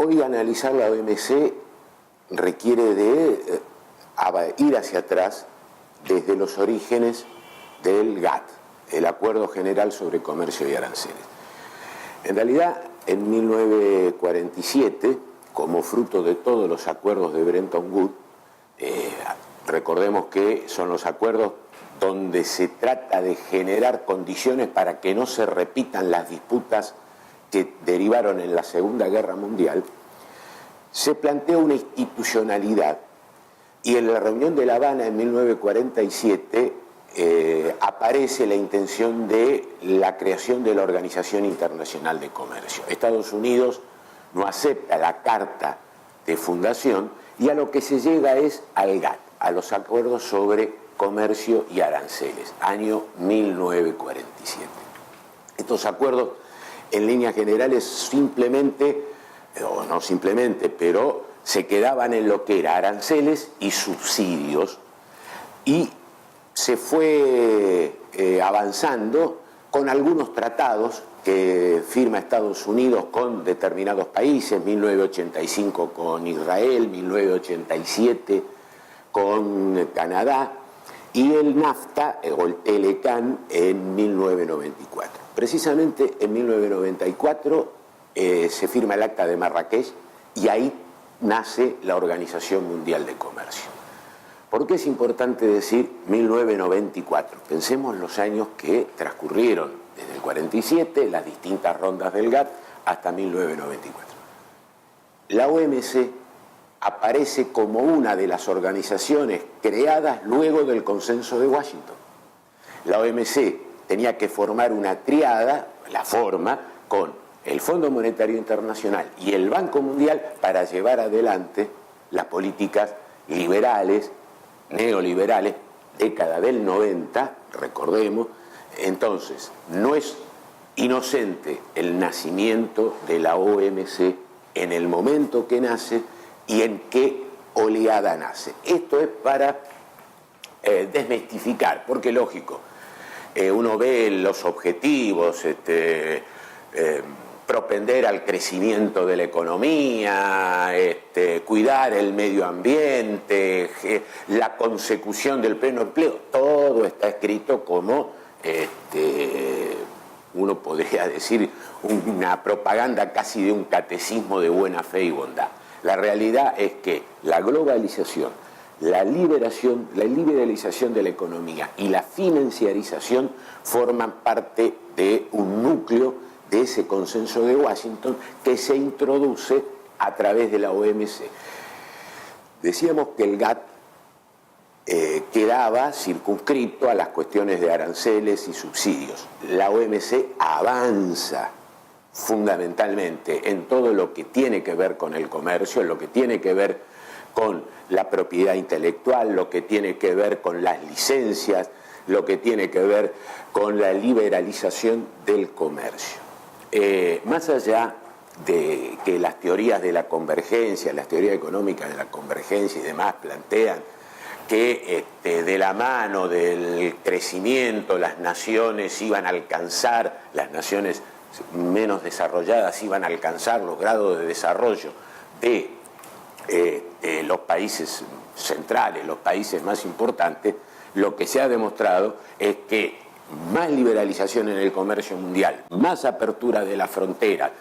Hoy analizar la OMC requiere de ir hacia atrás desde los orígenes del GATT, el Acuerdo General sobre Comercio y Aranceles. En realidad, en 1947, como fruto de todos los acuerdos de Bretton Woods, recordemos que son los acuerdos donde se trata de generar condiciones para que no se repitan las disputas que derivaron en la Segunda Guerra Mundial, se plantea una institucionalidad y en la reunión de La Habana en 1947 aparece la intención de la creación de la Organización Internacional de Comercio. Estados Unidos no acepta la carta de fundación y a lo que se llega es al GATT, a los acuerdos sobre comercio y aranceles, año 1947. Estos acuerdos, en líneas generales, simplemente, o no simplemente, pero se quedaban en lo que era aranceles y subsidios, y se fue avanzando con algunos tratados que firma Estados Unidos con determinados países, 1985 con Israel, 1987 con Canadá, y el NAFTA, o el Telecan, en 1994. Precisamente en 1994 se firma el Acta de Marrakech y ahí nace la Organización Mundial de Comercio. ¿Por qué es importante decir 1994? Pensemos los años que transcurrieron desde el 47, las distintas rondas del GATT, hasta 1994. La OMC aparece como una de las organizaciones creadas luego del Consenso de Washington. La OMC tenía que formar una triada, la forma, con el Fondo Monetario Internacional y el Banco Mundial para llevar adelante las políticas liberales, neoliberales, década del 90, recordemos. Entonces, no es inocente el nacimiento de la OMC en el momento que nace y en qué oleada nace. Esto es para desmistificar, porque lógico, uno ve los objetivos, propender al crecimiento de la economía, cuidar el medio ambiente, la consecución del pleno empleo, todo está escrito como, uno podría decir, una propaganda casi de un catecismo de buena fe y bondad. La realidad es que la globalización, la liberalización de la economía y la financiarización forman parte de un núcleo de ese consenso de Washington que se introduce a través de la OMC. Decíamos que el GATT quedaba circunscrito a las cuestiones de aranceles y subsidios. La OMC avanza fundamentalmente en todo lo que tiene que ver con el comercio, en lo que tiene que ver con la propiedad intelectual, lo que tiene que ver con las licencias, lo que tiene que ver con la liberalización del comercio. Más allá de que las teorías de la convergencia, las teorías económicas de la convergencia y demás plantean que de la mano del crecimiento las naciones iban a alcanzar, las naciones menos desarrolladas iban a alcanzar los grados de desarrollo de los países centrales, los países más importantes, lo que se ha demostrado es que más liberalización en el comercio mundial, más apertura de la frontera,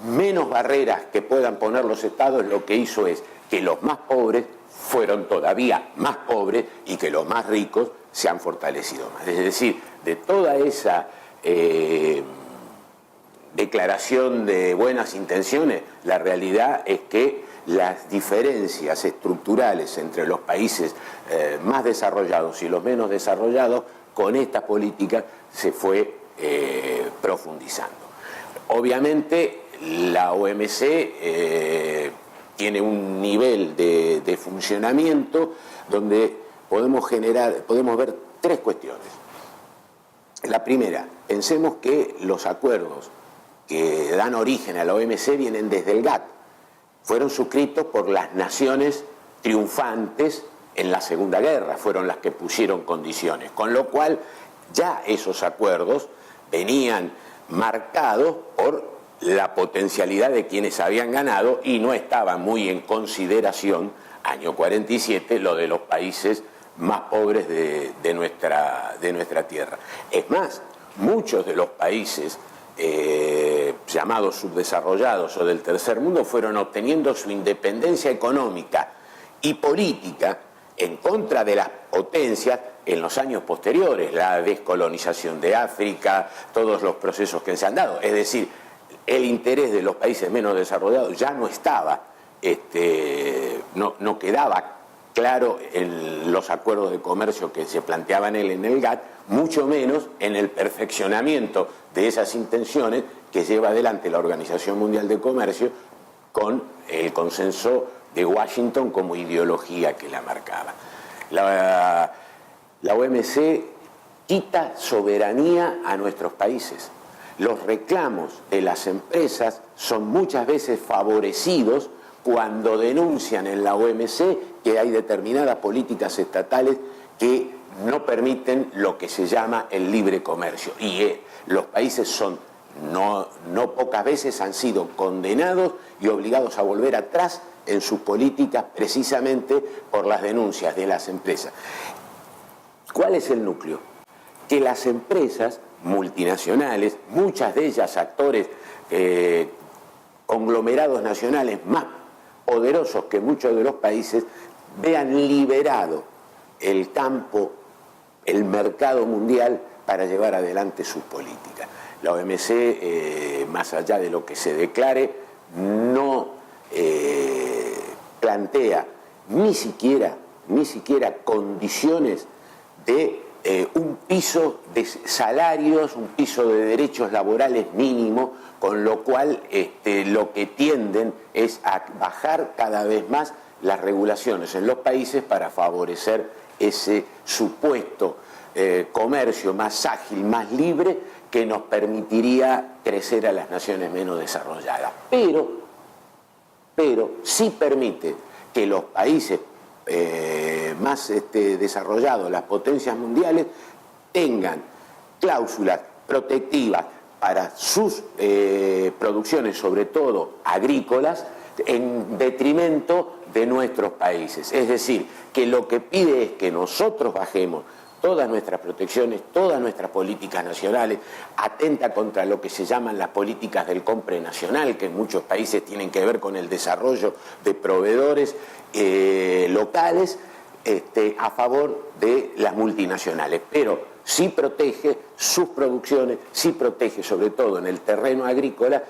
menos barreras que puedan poner los estados, lo que hizo es que los más pobres fueron todavía más pobres y que los más ricos se han fortalecido más. Es decir, de toda esa declaración de buenas intenciones, la realidad es que las diferencias estructurales entre los países más desarrollados y los menos desarrollados, con estas políticas se fue profundizando. Obviamente la OMC tiene un nivel de funcionamiento donde podemos ver tres cuestiones. La primera, pensemos que los acuerdos que dan origen a la OMC vienen desde el GATT. Fueron suscritos por las naciones triunfantes en la Segunda Guerra, fueron las que pusieron condiciones, con lo cual ya esos acuerdos venían marcados por la potencialidad de quienes habían ganado y no estaba muy en consideración, año 47, lo de los países más pobres de nuestra tierra. Es más, muchos de los países llamados subdesarrollados o del tercer mundo fueron obteniendo su independencia económica y política en contra de las potencias en los años posteriores, la descolonización de África, todos los procesos que se han dado. Es decir, el interés de los países menos desarrollados ya no estaba, no quedaba claro en los acuerdos de comercio que se planteaban en el GATT, mucho menos en el perfeccionamiento de esas intenciones que lleva adelante la Organización Mundial de Comercio con el consenso de Washington como ideología que la marcaba. La OMC quita soberanía a nuestros países. Los reclamos de las empresas son muchas veces favorecidos cuando denuncian en la OMC que hay determinadas políticas estatales que no permiten lo que se llama el libre comercio. Y los países no pocas veces han sido condenados y obligados a volver atrás en sus políticas precisamente por las denuncias de las empresas. ¿Cuál es el núcleo? Que las empresas multinacionales, muchas de ellas actores conglomerados nacionales más poderosos que muchos de los países, vean liberado el campo, el mercado mundial para llevar adelante sus políticas. La OMC, más allá de lo que se declare, no plantea ni siquiera condiciones de un piso de salarios, un piso de derechos laborales mínimo, con lo cual lo que tienden es a bajar cada vez más las regulaciones en los países para favorecer ese supuesto comercio más ágil, más libre, que nos permitiría crecer a las naciones menos desarrolladas. Pero sí permite que los países más desarrollados, las potencias mundiales, tengan cláusulas protectivas para sus producciones, sobre todo agrícolas, en detrimento de nuestros países. Es decir, que lo que pide es que nosotros bajemos todas nuestras protecciones, todas nuestras políticas nacionales, atenta contra lo que se llaman las políticas del compre nacional, que en muchos países tienen que ver con el desarrollo de proveedores locales a favor de las multinacionales, pero sí protege sus producciones, sí protege sobre todo en el terreno agrícola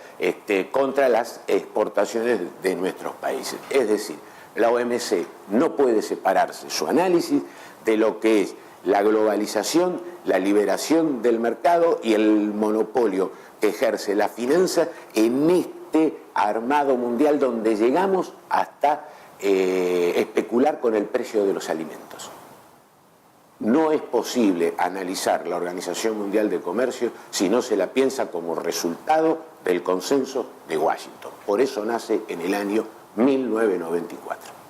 contra las exportaciones de nuestros países. Es decir, la OMC no puede separarse su análisis de lo que es la globalización, la liberación del mercado y el monopolio que ejerce la finanza en este armado mundial donde llegamos hasta especular con el precio de los alimentos. No es posible analizar la Organización Mundial de Comercio si no se la piensa como resultado del consenso de Washington. Por eso nace en el año 1994.